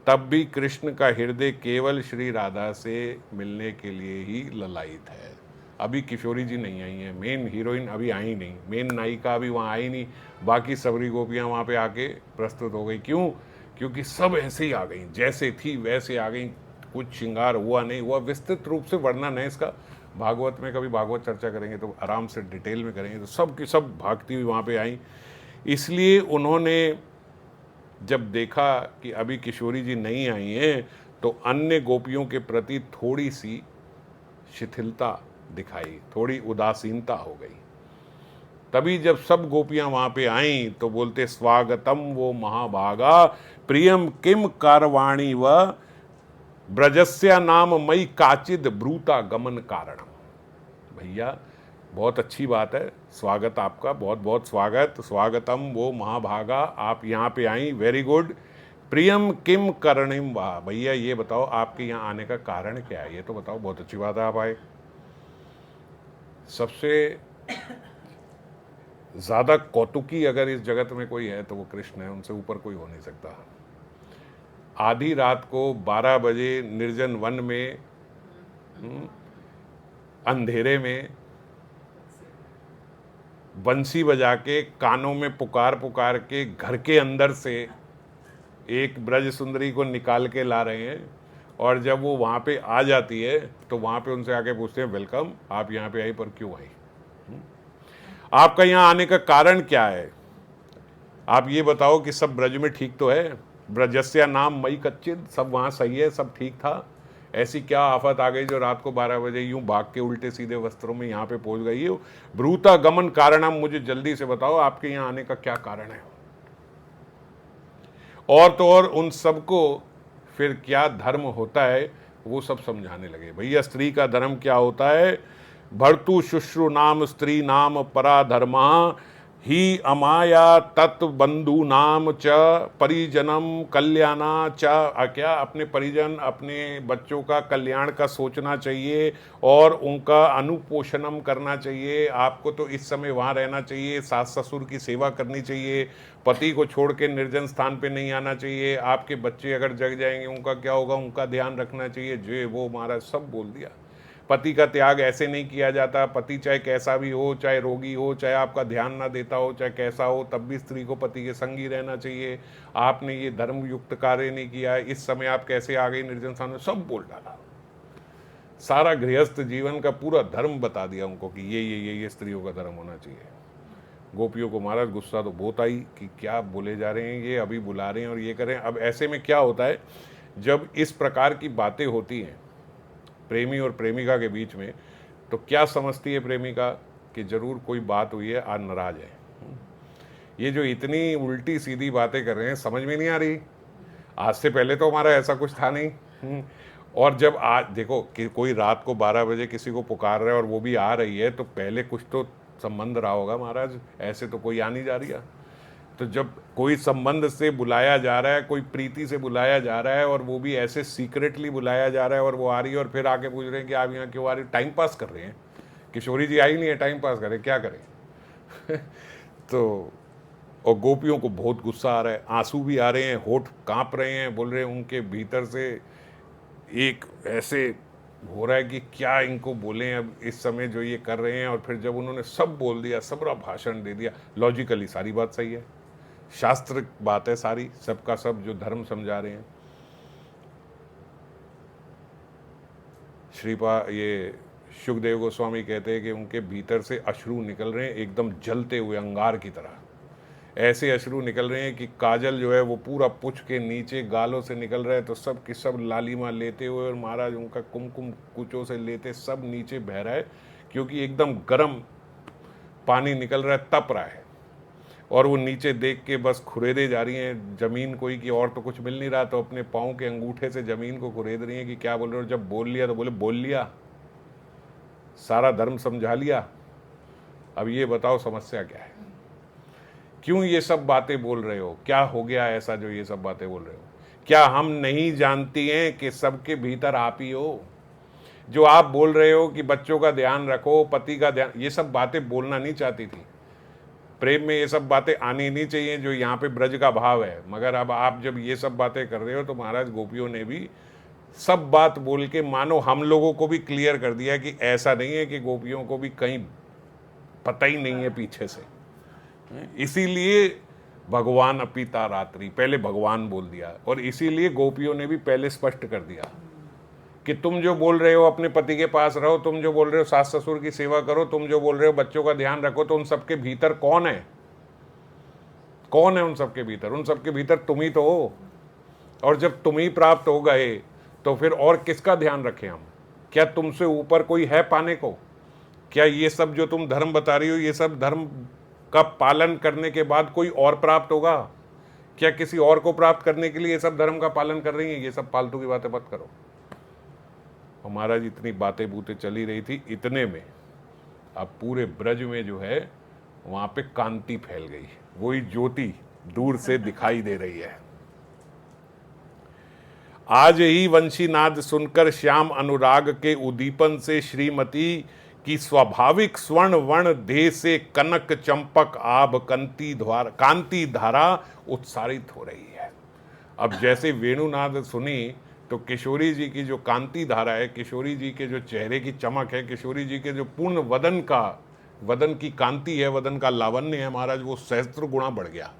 तब भी कृष्ण का हृदय केवल श्री राधा से मिलने के लिए ही ललायित है। अभी किशोरी जी नहीं आई हैं, मेन हीरोइन अभी आई नहीं, मेन नायिका अभी वहाँ आई नहीं, बाकी सबरी गोपियाँ वहाँ पे आके प्रस्तुत हो गई। क्यों? क्योंकि सब ऐसे ही आ गई, जैसे थी वैसे आ गई, कुछ श्रृंगार हुआ नहीं हुआ। विस्तृत रूप से वर्णन है इसका, भागवत में कभी भागवत चर्चा करेंगे तो आराम से डिटेल में करेंगे। तो सब की सब भागती हुई वहाँ पे आई। इसलिए उन्होंने जब देखा कि अभी किशोरी जी नहीं आई हैं तो अन्य गोपियों के प्रति थोड़ी सी शिथिलता दिखाई, थोड़ी उदासीनता हो गई। तभी जब सब गोपियां वहां पे आईं तो बोलते स्वागतम वो महाभागा प्रियम किम कारवाणी व ब्रजस्या नाम मई काचिद ब्रूता गमन कारणम। भैया बहुत अच्छी बात है, स्वागत आपका, बहुत बहुत स्वागत, स्वागतम वो महाभागा, आप यहाँ पे आई, वेरी गुड। प्रियम किम करणिम वाह, भैया ये बताओ आपके यहाँ आने का कारण क्या है, ये तो बताओ, बहुत अच्छी बात है आप आए। सबसे ज़्यादा कौतुकी अगर इस जगत में कोई है तो वो कृष्ण है, उनसे ऊपर कोई हो नहीं सकता। आधी रात को 12 बजे निर्जन वन में, अंधेरे में बंसी बजा के, कानों में पुकार पुकार के घर के अंदर से एक ब्रज सुंदरी को निकाल के ला रहे हैं। और जब वो वहाँ पे आ जाती है तो वहाँ पे उनसे आके पूछते हैं वेलकम, आप यहाँ पे आई, पर क्यों आई? आपका यहाँ आने का कारण क्या है? आप ये बताओ कि सब ब्रज में ठीक तो है, ब्रजस्या नाम मई कच्चिद, सब वहाँ सही है, सब ठीक था। ऐसी क्या आफत आ गई जो रात को 12 बजे यूं भाग के उल्टे सीधे वस्त्रों में यहाँ पे पहुंच गई है? ब्रूता गमन कारणम, मुझे जल्दी से बताओ आपके यहाँ आने का क्या कारण है। और तो और उन सबको फिर क्या धर्म होता है वो सब समझाने लगे। भैया स्त्री का धर्म क्या होता है? भर्तु शुश्रु नाम स्त्री नाम परा धर्मा ही अमाया तत्व बंधु नाम च परिजनम कल्याणा च। क्या अपने परिजन, अपने बच्चों का कल्याण का सोचना चाहिए और उनका अनुपोषणम करना चाहिए। आपको तो इस समय वहाँ रहना चाहिए, सास ससुर की सेवा करनी चाहिए, पति को छोड़ के निर्जन स्थान पे नहीं आना चाहिए। आपके बच्चे अगर जग जाएंगे उनका क्या होगा, उनका ध्यान रखना चाहिए। जो वो महाराज सब बोल दिया। पति का त्याग ऐसे नहीं किया जाता। पति चाहे कैसा भी हो, चाहे रोगी हो, चाहे आपका ध्यान ना देता हो, चाहे कैसा हो, तब भी स्त्री को पति के संग ही रहना चाहिए। आपने ये धर्मयुक्त कार्य नहीं किया, इस समय आप कैसे आ गई निर्जन स्थान में, सब बोल डाला। सारा गृहस्थ जीवन का पूरा धर्म बता दिया उनको कि ये स्त्रियों का धर्म होना चाहिए। गोपियों को महाराज गुस्सा तो बहुत आई कि क्या बोले जा रहे हैं, ये अभी बुला रहे हैं और ये करें। अब ऐसे में क्या होता है, जब इस प्रकार की बातें होती हैं प्रेमी और प्रेमिका के बीच में, तो क्या समझती है प्रेमिका कि जरूर कोई बात हुई है, आज नाराज है। ये जो इतनी उल्टी सीधी बातें कर रहे हैं समझ में नहीं आ रही। आज से पहले तो हमारा ऐसा कुछ था नहीं। और जब आज देखो कि कोई रात को 12 बजे किसी को पुकार रहा है और वो भी आ रही है, तो पहले कुछ तो संबंध रहा होगा महाराज, ऐसे तो कोई आ नहीं जा रही है। तो जब कोई संबंध से बुलाया जा रहा है, कोई प्रीति से बुलाया जा रहा है, और वो भी ऐसे सीक्रेटली बुलाया जा रहा है, और वो आ रही है और फिर आके पूछ रहे हैं कि आप यहाँ क्यों आ रही? टाइम पास कर रहे हैं। किशोरी जी आई नहीं है, टाइम पास करें, क्या करें? तो और गोपियों को बहुत गुस्सा आ रहा है, आंसू भी आ रहे हैं, होठ कांप रहे हैं, बोल रहे हैं उनके भीतर से एक ऐसे हो रहा है कि क्या इनको बोलें अब इस समय जो ये कर रहे हैं। और फिर जब उन्होंने सब बोल दिया, सबरा भाषण दे दिया, लॉजिकली सारी बात सही है, शास्त्र बात है सारी, सबका सब जो धर्म समझा रहे हैं। ये सुखदेव गोस्वामी कहते हैं कि उनके भीतर से अश्रु निकल रहे हैं, एकदम जलते हुए अंगार की तरह। ऐसे अश्रु निकल रहे हैं कि काजल जो है वो पूरा पुछ के नीचे गालों से निकल रहा है, तो सब की सब लालिमा लेते हुए, और महाराज उनका कुमकुम कुचों से लेते सब नीचे बह रहा है, क्योंकि एकदम गर्म पानी निकल रहा है, तप रहा है। और वो नीचे देख के बस खुरेदे जा रही हैं जमीन कोई की, और तो कुछ मिल नहीं रहा, तो अपने पाँव के अंगूठे से जमीन को खुरेद रही हैं कि क्या बोल रहे हो। जब बोल लिया तो बोले बोल लिया, सारा धर्म समझा लिया, अब ये बताओ समस्या क्या है, क्यों ये सब बातें बोल रहे हो, क्या हो गया ऐसा जो ये सब बातें बोल रहे हो। क्या हम नहीं जानती हैं कि सबके भीतर आप ही हो। जो आप बोल रहे हो कि बच्चों का ध्यान रखो, पति का ध्यान, ये सब बातें बोलना नहीं चाहती थी। प्रेम में ये सब बातें आनी नहीं चाहिए जो यहाँ पे ब्रज का भाव है, मगर अब आप जब ये सब बातें कर रहे हो तो महाराज गोपियों ने भी सब बात बोल के मानो हम लोगों को भी क्लियर कर दिया कि ऐसा नहीं है कि गोपियों को भी कहीं पता ही नहीं है पीछे से। इसीलिए भगवान अपिता रात्रि, पहले भगवान बोल दिया, और इसीलिए गोपियों ने भी पहले स्पष्ट कर दिया कि तुम जो बोल रहे हो अपने पति के पास रहो, तुम जो बोल रहे हो सास ससुर की सेवा करो, तुम जो बोल रहे हो बच्चों का ध्यान रखो, तो उन सबके भीतर कौन है? कौन है उन सबके भीतर? उन सबके भीतर तुम ही तो हो। और जब तुम ही प्राप्त हो गए तो फिर और किसका ध्यान रखें हम? क्या तुमसे ऊपर कोई है पाने को? क्या ये सब जो तुम धर्म बता रही हो, ये सब धर्म का पालन करने के बाद कोई और प्राप्त होगा? क्या किसी और को प्राप्त करने के लिए ये सब धर्म का पालन कर रही हैं? ये सब फालतू की बातें मत करो। और महाराज इतनी बातें बूतें चली रही थी, इतने में अब पूरे ब्रज में जो है वहां पे कांति फैल गई, वही ज्योति दूर से दिखाई दे रही है। आज ही वंशीनाद सुनकर श्याम अनुराग के उद्दीपन से श्रीमती की स्वाभाविक स्वर्ण वर्ण देह से कनक चंपक आभ कांति धारा उत्सारित हो रही है। अब जैसे वेणुनाद सुनी तो किशोरी जी की जो कांति धारा है, किशोरी जी के जो चेहरे की चमक है, किशोरी जी के जो पूर्ण वदन की कांति है, वदन का लावण्य है महाराज, वो सहस्त्र गुणा बढ़ गया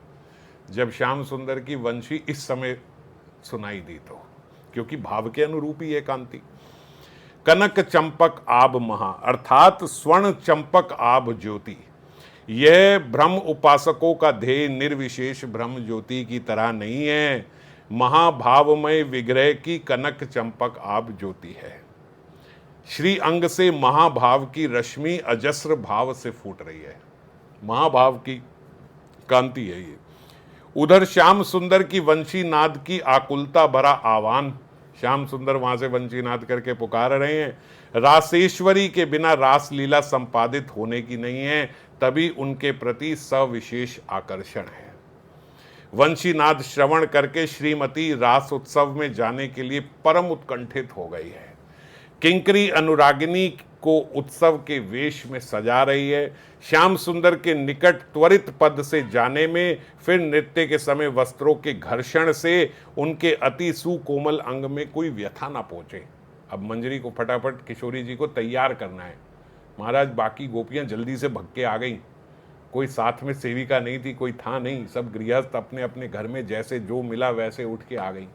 जब श्याम सुंदर की वंशी इस समय सुनाई दी, तो क्योंकि भाव के अनुरूप ही है कांति। कनक चंपक आभ महा अर्थात स्वर्ण चंपक आभ ज्योति, यह ब्रह्म उपासकों का ध्येय निर्विशेष ब्रह्म ज्योति की तरह नहीं है, महाभावमय विग्रह की कनक चंपक आभ ज्योति है। श्री अंग से महाभाव की रश्मि अजस्र भाव से फूट रही है, महाभाव की कांति है ये। उधर श्याम सुंदर की वंशी नाद की आकुलता भरा आह्वान, श्याम सुंदर वहां से वंशी नाद करके पुकार रहे हैं। रासेश्वरी के बिना रासलीला संपादित होने की नहीं है, तभी उनके प्रति सविशेष आकर्षण है। वंशीनाद श्रवण करके श्रीमती रास उत्सव में जाने के लिए परम उत्कंठित हो गई है। किंकरी अनुरागिनी को उत्सव के वेश में सजा रही है। श्याम सुंदर के निकट त्वरित पद से जाने में, फिर नृत्य के समय वस्त्रों के घर्षण से उनके अति सुकोमल अंग में कोई व्यथा ना पहुंचे। अब मंजरी को फटाफट किशोरी जी को तैयार करना है महाराज। बाकी गोपियां जल्दी से भग के आ गई, कोई साथ में सेविका नहीं थी, कोई था नहीं, सब गृहस्थ अपने अपने घर में जैसे जो मिला वैसे उठ के आ गई।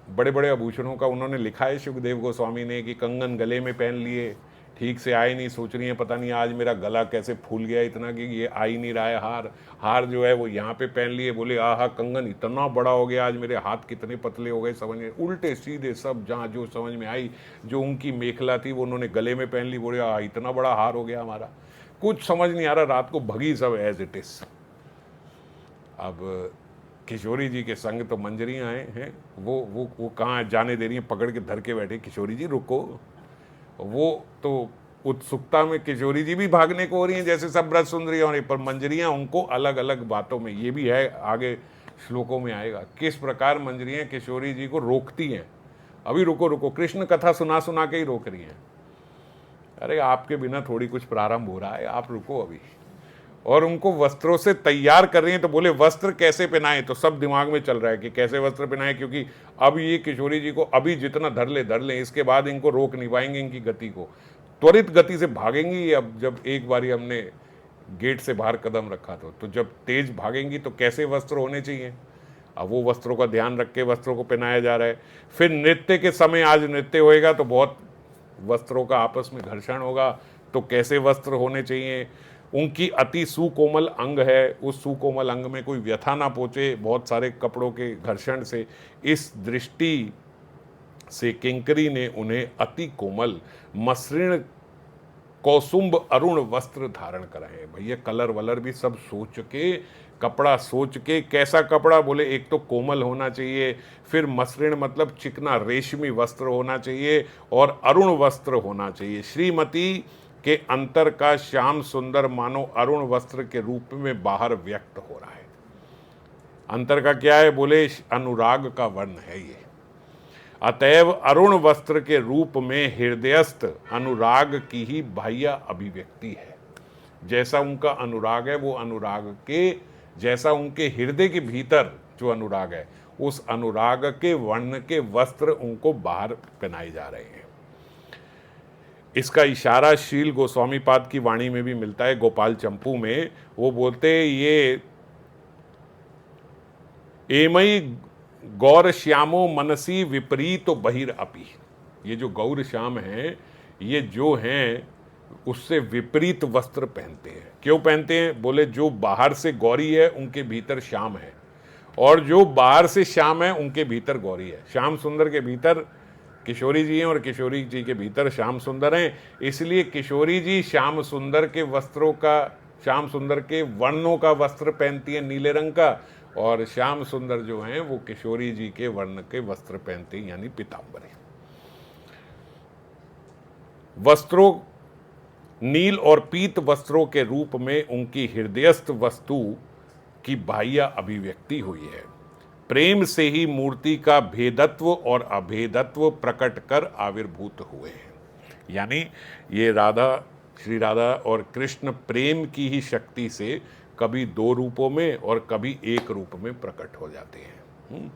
बड़े बड़े आभूषणों का उन्होंने लिखा है सुखदेव गोस्वामी ने कि कंगन गले में पहन लिए, ठीक से आए नहीं, सोच रही है पता नहीं आज मेरा गला कैसे फूल गया इतना कि ये आ ही नहीं रहा है। हार जो है वो यहाँ पे पहन लिए, बोले आहा कंगन इतना बड़ा हो गया, आज मेरे हाथ कितने पतले हो गए, समझ में उल्टे सीधे सब जहाँ जो समझ में आई। जो उनकी मेखला थी वो उन्होंने गले में पहन ली, बोले आह इतना बड़ा हार हो गया हमारा, कुछ समझ नहीं आ रहा। रात को भगी सब एज इट इज। अब किशोरी जी के संग तो मंजरियाँ हैं, वो कहाँ जाने दे रही हैं, पकड़ के धर के बैठे, किशोरी जी रुको। वो तो उत्सुकता में किशोरी जी भी भागने को हो रही हैं जैसे सब ब्रज सुन रही हैं, पर मंजरियाँ उनको अलग अलग बातों में, ये भी है आगे श्लोकों में आएगा किस प्रकार मंजरियाँ किशोरी जी को रोकती हैं। अभी रुको रुको, कृष्ण कथा सुना सुना के ही रोक रही हैं। अरे आपके बिना थोड़ी कुछ प्रारंभ हो रहा है, आप रुको अभी। और उनको वस्त्रों से तैयार कर रही हैं, तो बोले वस्त्र कैसे पहनाएं, तो सब दिमाग में चल रहा है कि कैसे वस्त्र पहनाएं, क्योंकि अब ये किशोरी जी को अभी जितना धर ले, इसके बाद इनको रोक नहीं पाएंगे, इनकी गति को त्वरित गति से भागेंगी। अब जब एक बारी हमने गेट से बाहर कदम रखा तो जब तेज भागेंगी तो कैसे वस्त्र होने चाहिए, अब वो वस्त्रों का ध्यान रख के वस्त्रों को पहनाया जा रहा है। फिर नृत्य के समय, आज नृत्य होएगा तो बहुत वस्त्रों का आपस में घर्षण होगा, तो कैसे वस्त्र होने चाहिए। उनकी अति सुकोमल अंग है, उस सुकोमल अंग में कोई व्यथा ना पहुंचे बहुत सारे कपड़ों के घर्षण से। इस दृष्टि से किंकरी ने उन्हें अति कोमल मसृण कौसुंब अरुण वस्त्र धारण कराएं। भैया कलर वलर भी सब सोच के, कपड़ा सोच के, कैसा कपड़ा, बोले एक तो कोमल होना चाहिए, फिर मसृण मतलब चिकना रेशमी वस्त्र होना चाहिए, और अरुण वस्त्र होना चाहिए। श्रीमती के अंतर का श्याम सुंदर मानो अरुण वस्त्र के रूप में बाहर व्यक्त हो रहा है। अंतर का क्या है? बोले अनुराग का वर्ण है ये। अतएव अरुण वस्त्र के रूप में हृदयस्थ अनुराग की ही बाह्य अभिव्यक्ति है। जैसा उनका अनुराग है, वो अनुराग के जैसा उनके हृदय के भीतर जो अनुराग है, उस अनुराग के वर्ण के वस्त्र उनको बाहर पहनाए जा रहे हैं। इसका इशारा शील गोस्वामी पाद की वाणी में भी मिलता है। गोपाल चंपू में वो बोलते, ये एमई गौर श्यामो मनसी विपरीत बहिर अपी। ये जो गौर श्याम हैं, ये जो हैं उससे विपरीत वस्त्र पहनते हैं। क्यों पहनते हैं? बोले जो बाहर से गौरी है उनके भीतर श्याम है, और जो बाहर से श्याम है उनके भीतर गौरी है। श्याम सुंदर के भीतर किशोरी जी हैं और किशोरी जी के भीतर श्याम सुंदर हैं। इसलिए किशोरी जी श्याम सुंदर के वस्त्रों का, श्याम सुंदर के वर्णों का वस्त्र पहनती हैं नीले रंग का, और श्याम सुंदर जो हैं वो किशोरी जी के वर्ण के वस्त्र पहनते हैं, यानी पीतांबरी। वस्त्रों नील और पीत वस्त्रों के रूप में उनकी हृदयस्थ वस्तु की बाह्य अभिव्यक्ति हुई है। प्रेम से ही मूर्ति का भेदत्व और अभेदत्व प्रकट कर आविर्भूत हुए हैं। यानी ये राधा, श्री राधा और कृष्ण प्रेम की ही शक्ति से कभी दो रूपों में और कभी एक रूप में प्रकट हो जाते हैं।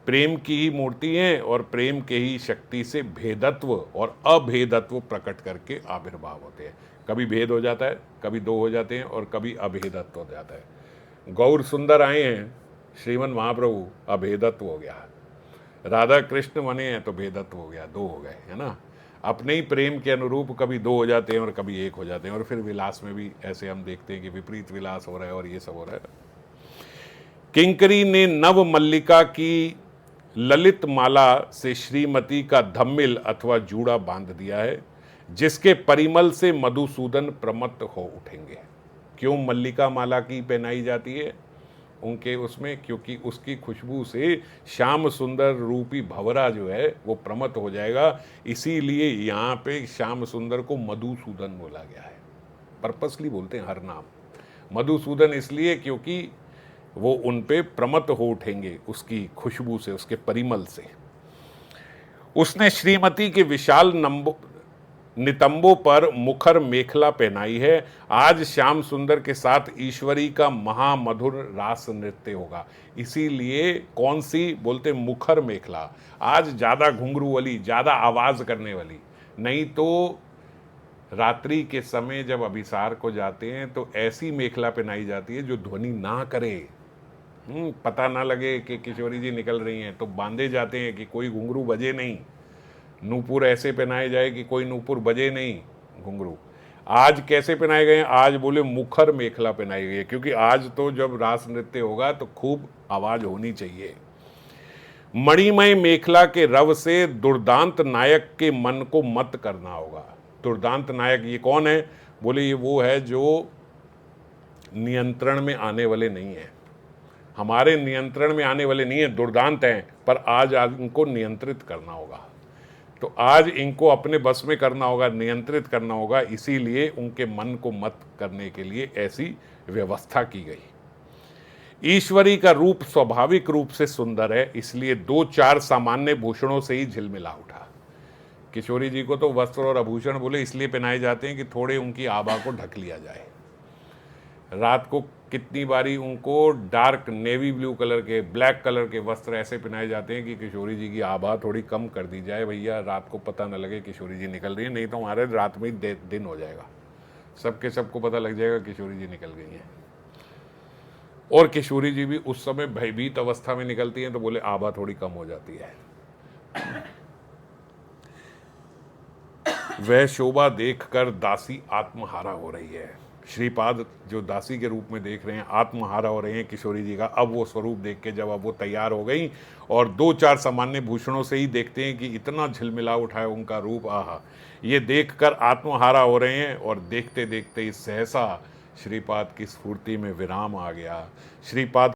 प्रेम की ही मूर्ति हैं और प्रेम के ही शक्ति से भेदत्व और अभेदत्व प्रकट करके आविर्भाव होते हैं। कभी भेद हो जाता है, कभी दो हो जाते हैं, और कभी अभेदत्व हो जाता है। गौर सुंदर आए हैं, श्रीमन महाप्रभु, अभेदत्व हो गया। राधा कृष्ण बने हैं तो भेदत्व हो गया, दो हो गए, है ना। अपने ही प्रेम के अनुरूप कभी दो हो जाते हैं और कभी एक हो जाते हैं। और फिर विलास में भी ऐसे हम देखते हैं कि विपरीत विलास हो रहा है और ये सब हो रहा है। किंकरी ने नव मल्लिका की ललित माला से श्रीमती का धम्मिल अथवा जूड़ा बांध दिया है, जिसके परिमल से मधुसूदन प्रमत्त हो उठेंगे। क्यों मल्लिका माला की पहनाई जाती है उनके उसमें? क्योंकि उसकी खुशबू से श्याम सुंदर रूपी भंवरा जो है वो प्रमत्त हो जाएगा। इसीलिए यहाँ पे श्याम सुंदर को मधुसूदन बोला गया है। पर्पसली बोलते हैं हर नाम मधुसूदन, इसलिए क्योंकि वो उन पे प्रमत्त हो उठेंगे उसकी खुशबू से, उसके परिमल से। उसने श्रीमती के विशाल नितंबों पर मुखर मेखला पहनाई है। आज श्याम सुंदर के साथ ईश्वरी का महामधुर रास नृत्य होगा। इसीलिए कौन सी? बोलते मुखर मेखला। आज ज़्यादा घुंघरू वाली, ज़्यादा आवाज़ करने वाली नहीं, तो रात्रि के समय जब अभिसार को जाते हैं तो ऐसी मेखला पहनाई जाती है जो ध्वनि ना करे, पता ना लगे कि किशोरी जी निकल रही हैं, तो बांधे जाते हैं कि कोई घुंघरू बजे नहीं। नूपुर ऐसे पहनाए जाए कि कोई नूपुर बजे नहीं घुंघरू। आज कैसे पहनाए गए हैं? आज बोले मुखर मेखला पहनाई गई है, क्योंकि आज तो जब रास नृत्य होगा तो खूब आवाज होनी चाहिए। मणिमय मेखला के रव से दुर्दांत नायक के मन को मत करना होगा। दुर्दांत नायक ये कौन है? बोले ये वो है जो नियंत्रण में आने वाले नहीं है, हमारे नियंत्रण में आने वाले नहीं है, दुर्दांत हैं, पर आज इनको नियंत्रित करना होगा। तो आज इनको अपने बस में करना होगा, नियंत्रित करना होगा। इसीलिए उनके मन को मत करने के लिए ऐसी व्यवस्था की गई। ईश्वरी का रूप स्वाभाविक रूप से सुंदर है, इसलिए दो चार सामान्य भूषणों से ही झिलमिला उठा। किशोरी जी को तो वस्त्र और आभूषण बोले इसलिए पहनाए जाते हैं कि थोड़े उनकी आभा को ढक लिया जाए। रात को कितनी बारी उनको डार्क नेवी ब्लू कलर के, ब्लैक कलर के वस्त्र ऐसे पहनाए जाते हैं कि किशोरी जी की आभा थोड़ी कम कर दी जाए। भैया रात को पता न लगे किशोरी जी निकल रही है, नहीं तो हमारे रात में ही दिन हो जाएगा, सबके सबको पता लग जाएगा किशोरी जी निकल गई हैं। और किशोरी जी भी उस समय भयभीत अवस्था में निकलती हैं, तो बोले आभा थोड़ी कम हो जाती है। वह शोभा देखकर दासी आत्महारा हो रही है। श्रीपाद जो दासी के रूप में देख रहे हैं, आत्महारा हो रहे हैं किशोरी जी का। अब वो स्वरूप देख के जब अब वो तैयार हो गई और 2-4 सामान्य भूषणों से ही देखते हैं कि इतना झिलमिला उठा है उनका रूप, आहा, ये देखकर आत्महारा हो रहे हैं। और देखते देखते ही सहसा श्रीपाद की स्फूर्ति में विराम आ गया। श्रीपाद